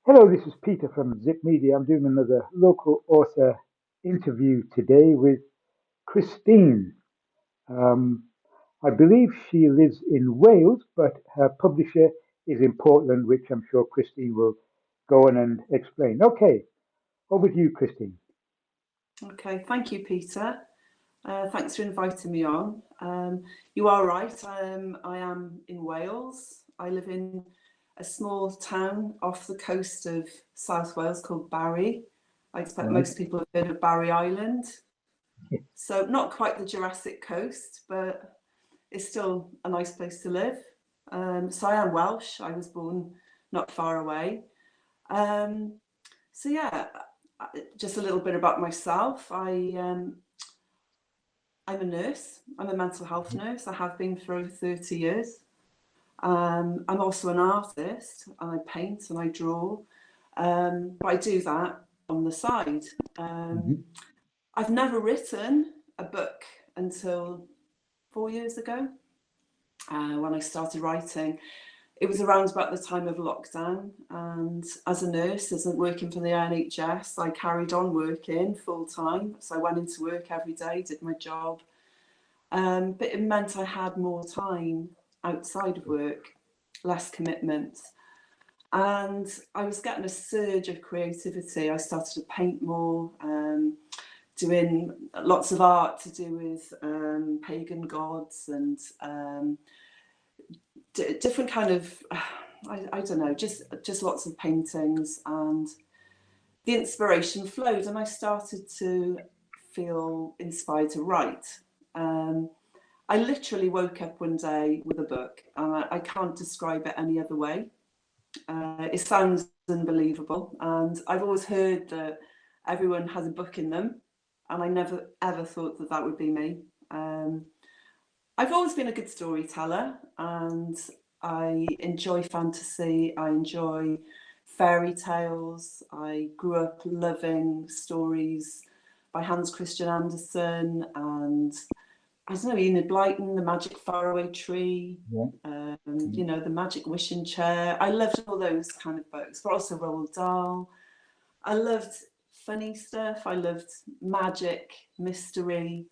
Hello, this is Peter from Zzipp Media. I'm doing another local author interview today with Christine. Um, I believe she lives in Wales, but her publisher is in Portland, which I'm sure Christine will go on and explain. Okay, over to you, Christine. Okay, thank you, Peter. Thanks for inviting me on. You are right, I am in Wales. I live in a small town off the coast of South Wales called Barry. I expect Right. most people have heard of Barry Island. So not quite the Jurassic coast, but it's still a nice place to live. So I am Welsh. I was born not far away. Um, so yeah, just a little bit about myself. I'm a nurse. I'm a mental health nurse. I have been for over 30 years. I'm also an artist, and I paint and I draw, but I do that on the side. Mhm. I've never written a book until 4 years ago when I started writing. It was around about the time of lockdown, and as a nurse, as working for the NHS, I carried on working full time. So I went into work every day, did my job, but it meant I had more time outside of work, less commitments. And I was getting a surge of creativity. I started to paint more, doing lots of art to do with pagan gods and different kind of, I don't know, just lots of paintings. And the inspiration flowed, and I started to feel inspired to write. I literally woke up one day with a book, and I can't describe it any other way. It sounds unbelievable, and I've always heard that everyone has a book in them, and I never ever thought that that would be me. I've always been a good storyteller, and I enjoy fantasy. I enjoy fairy tales. I grew up loving stories by Hans Christian Andersen and I don't know, Enid Blyton, The Magic Faraway Tree, Yeah. The Magic Wishing Chair. I loved all those kind of books, but also Roald Dahl. I loved funny stuff. I loved magic, mystery.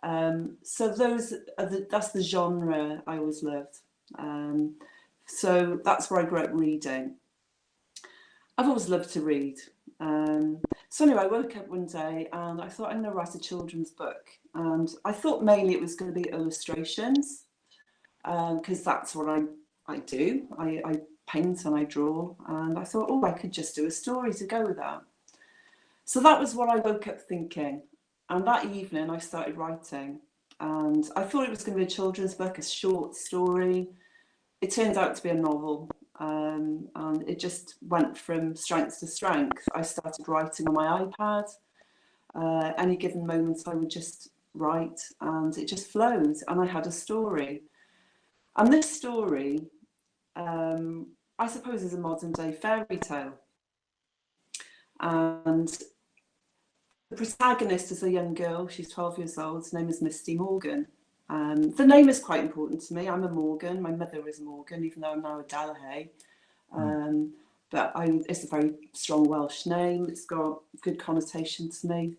So that's the genre I always loved. So that's where I grew up reading. I've always loved to read. So anyway, I woke up one day and I thought I'm going to write a children's book. And I thought mainly it was going to be illustrations because that's what I do. I paint and I draw. And I thought, I could just do a story to go with that. So that was what I woke up thinking. And that evening I started writing. And I thought it was going to be a children's book, a short story. It turned out to be a novel. And it just went from strength to strength. I started writing on my iPad. Any given moment I would just write and it just flowed and I had a story. And this story, I suppose, is a modern day fairy tale. And the protagonist is a young girl, she's 12 years old, her name is Misty Morgan. The name is quite important to me. I'm a Morgan, my mother is Morgan, even though I'm now a Delahay. But it's a very strong Welsh name, it's got good connotation to me.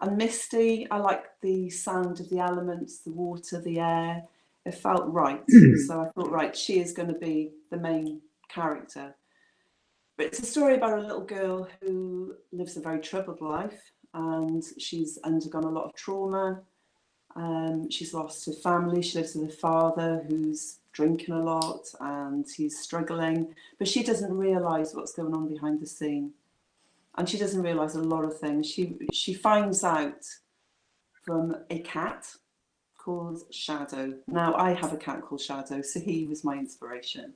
And Misty, I like the sound of the elements, the water, the air. It felt right. So I thought, right, she is going to be the main character. But it's a story about a little girl who lives a very troubled life and she's undergone a lot of trauma. She's lost her family. She lives with her father who's drinking a lot and he's struggling. But she doesn't realise what's going on behind the scene. And she doesn't realise a lot of things. She finds out from a cat called Shadow. Now, I have a cat called Shadow, so he was my inspiration.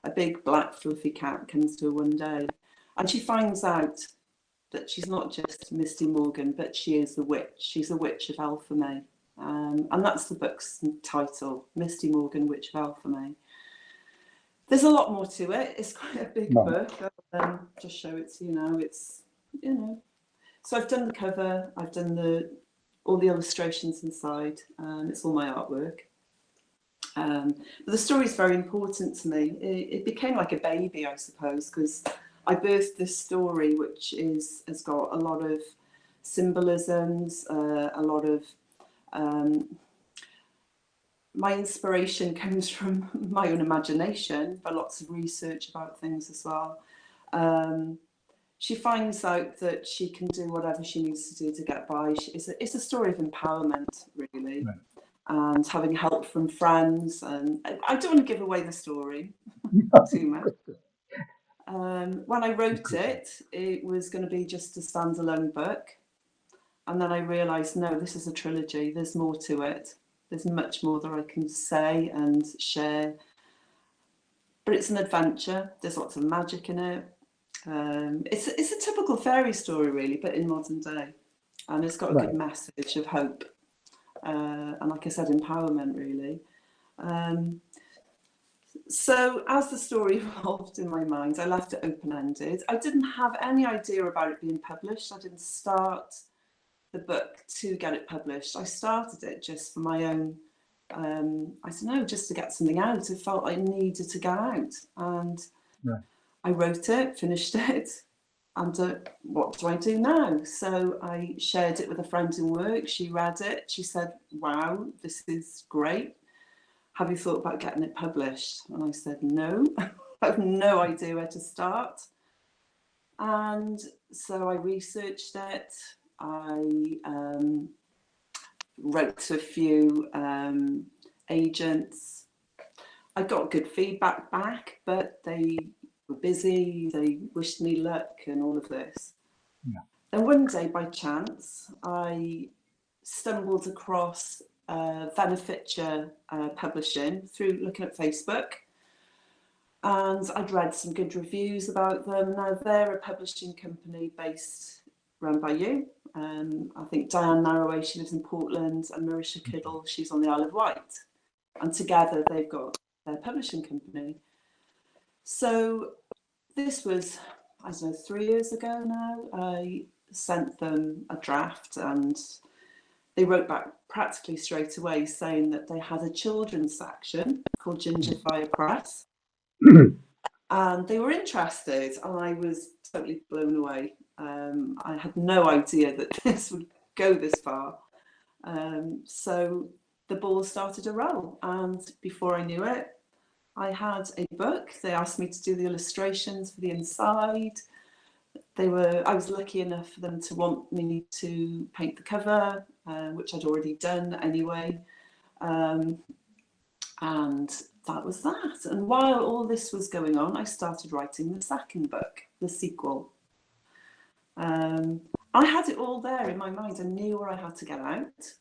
A big black fluffy cat comes to her one day and she finds out that she's not just Misty Morgan, but she is the witch. She's a witch of Alphamay. And that's the book's title, Misty Morgan, Witch of Alphamay. There's a lot more to it. It's quite a big book. I'll just show it to you now. It's, So I've done the cover. I've done all the illustrations inside. It's all my artwork. But the story is very important to me. It became like a baby, I suppose, because I birthed this story, which has got a lot of symbolisms, a lot of my inspiration comes from my own imagination, but lots of research about things as well. She finds out that she can do whatever she needs to do to get by. It's a story of empowerment, really, Right. and having help from friends. And I don't want to give away the story too much. When I wrote it, it was going to be just a standalone book. And then I realised, no, this is a trilogy. There's more to it. There's much more that I can say and share. But it's an adventure. There's lots of magic in it. It's a typical fairy story, really, but in modern day. And it's got a good message of hope. And like I said, empowerment, really. So as the story evolved in my mind, I left it open-ended. I didn't have any idea about it being published. I didn't start the book to get it published. I started it just for my own, I don't know, just to get something out. I felt I needed to get out. And I wrote it, finished it, and what do I do now? So I shared it with a friend in work. She read it. She said, wow, this is great. Have you thought about getting it published? And I said, no, I have no idea where to start. And so I researched it. I wrote to a few agents. I got good feedback back, but they were busy. They wished me luck and all of this. Yeah. And one day, by chance, I stumbled across Beneficia Publishing through looking at Facebook. And I'd read some good reviews about them. Now, they're a publishing company run by you. I think Diane Narroway, she lives in Portland, and Marisha Kiddle, she's on the Isle of Wight. And together they've got their publishing company. So this was, I don't know, 3 years ago now. I sent them a draft and they wrote back practically straight away saying that they had a children's section called Ginger Fire Press. And they were interested, and I was totally blown away. I had no idea that this would go this far. So the ball started to roll, and before I knew it, I had a book. They asked me to do the illustrations for the inside. I was lucky enough for them to want me to paint the cover, which I'd already done anyway. And that was that. And while all this was going on, I started writing the second book, the sequel. I had it all there in my mind. I knew where I had to get out.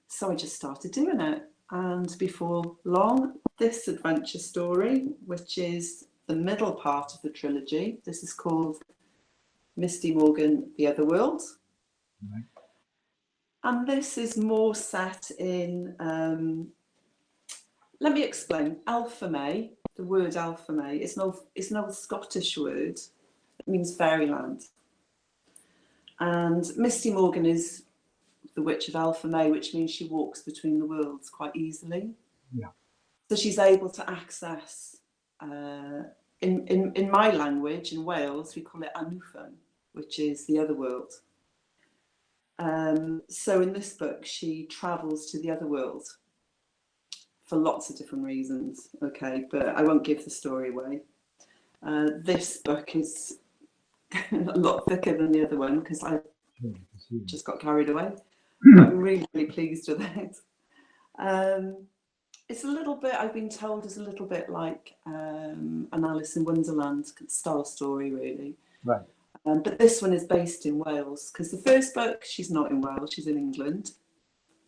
So I just started doing it. And before long, this adventure story, which is the middle part of the trilogy, this is called Misty Morgan, The Other World. Right. And this is more set in, let me explain. Alphamay, the word Alphamay, is an old Scottish word. It means fairyland. And Misty Morgan is the Witch of Alphamay, which means she walks between the worlds quite easily. Yeah. So she's able to access, in my language, in Wales, we call it Anufan, which is the other world. So in this book, she travels to the other world for lots of different reasons, okay, but I won't give the story away. This book is a lot thicker than the other one because I just got carried away. I'm really, really pleased with it. It's a little bit, I've been told, is a little bit like an Alice in Wonderland style story, really. Right. But this one is based in Wales because the first book, she's not in Wales, she's in England.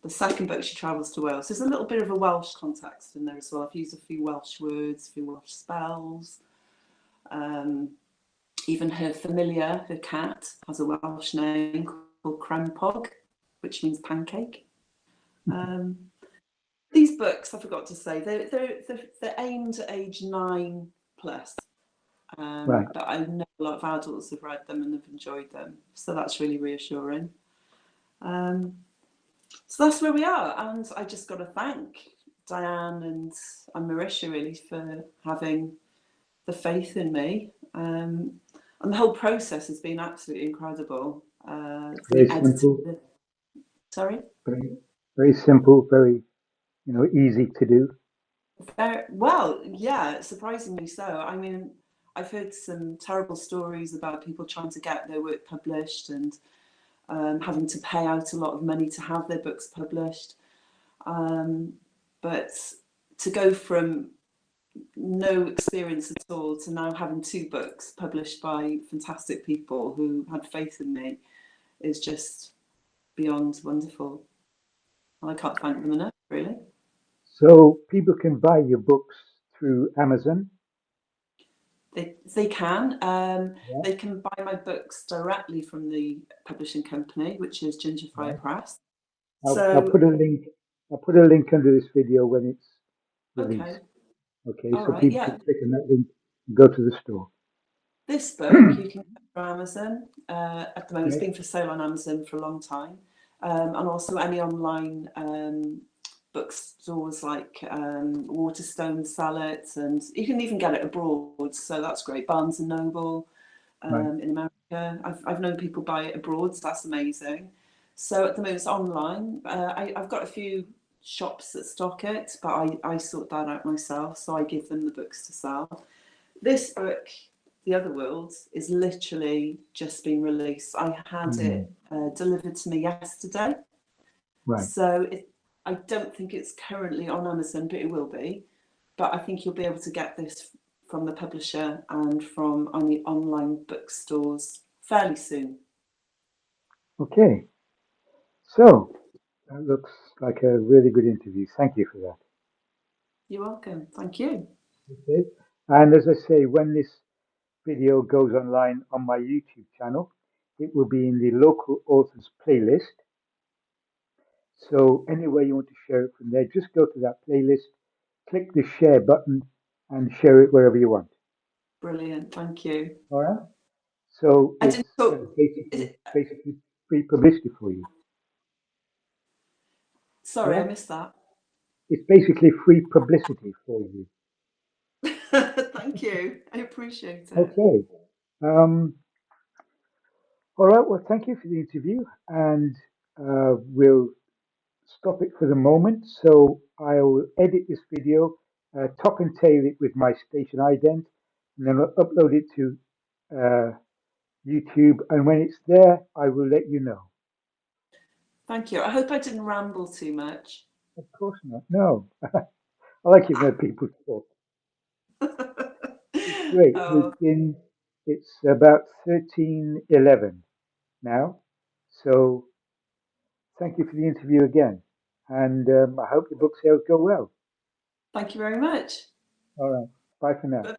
The second book, she travels to Wales. There's a little bit of a Welsh context in there as well. I've used a few Welsh words, a few Welsh spells. Even her familiar, her cat, has a Welsh name called Crempog, which means pancake. These books, I forgot to say, they're aimed at age 9+. Right. But I know a lot of adults have read them and have enjoyed them, so that's really reassuring. So that's where we are, and I just got to thank Diane and Marisha really for having the faith in me, and the whole process has been absolutely incredible. Very The editing, simple, sorry, very, very simple, very, easy to do. well, yeah, surprisingly so. I mean, I've heard some terrible stories about people trying to get their work published and having to pay out a lot of money to have their books published. But to go from no experience at all to now having 2 books published by fantastic people who had faith in me is just beyond wonderful. And I can't thank them enough, really. So people can buy your books through Amazon. They can. Yeah, They can buy my books directly from the publishing company, which is Gingerfire right. Press. I'll So, put a link. I'll put a link under this video when it's okay, released. Okay, all so right, people yeah. can click on that link and go to the store. This book you can get from Amazon. At the moment, it's Okay, been for sale on Amazon for a long time, and also any online bookstores like Waterstone sell it, and you can even get it abroad. So that's great. Barnes and Noble right. in America. I've known people buy it abroad, so that's amazing. So at the moment, it's online. I've got a few shops that stock it, but I sort that out myself. So I give them the books to sell. This book, The Other World, is literally just been released. I had Mm, it delivered to me yesterday. right. So I don't think it's currently on Amazon, but it will be. But I think you'll be able to get this from the publisher and from any online bookstores fairly soon. Okay. So that looks like a really good interview. Thank you for that. You're welcome. Thank you. Okay. And as I say, when this video goes online on my YouTube channel, it will be in the local authors playlist. So anywhere you want to share it from there, just go to that playlist, click the share button, and share it wherever you want. Brilliant. Thank you. All right. So I it's didn't talk. basically free publicity for you. Sorry, I Yeah. missed that. It's basically free publicity for you. Thank you. I appreciate it. Okay. Um, all right. Well, thank you for the interview, and we'll stop it for the moment. So I'll edit this video, top and tail it with my station ident, and then I'll upload it to uh, YouTube. And when it's there, I will let you know. Thank you. I hope I didn't ramble too much. Of course not. No, I like it when people talk. It's great. Oh, It's about 13:11 now. So thank you for the interview again. And I hope your book sales go well. thank you very much. All right. Bye for now.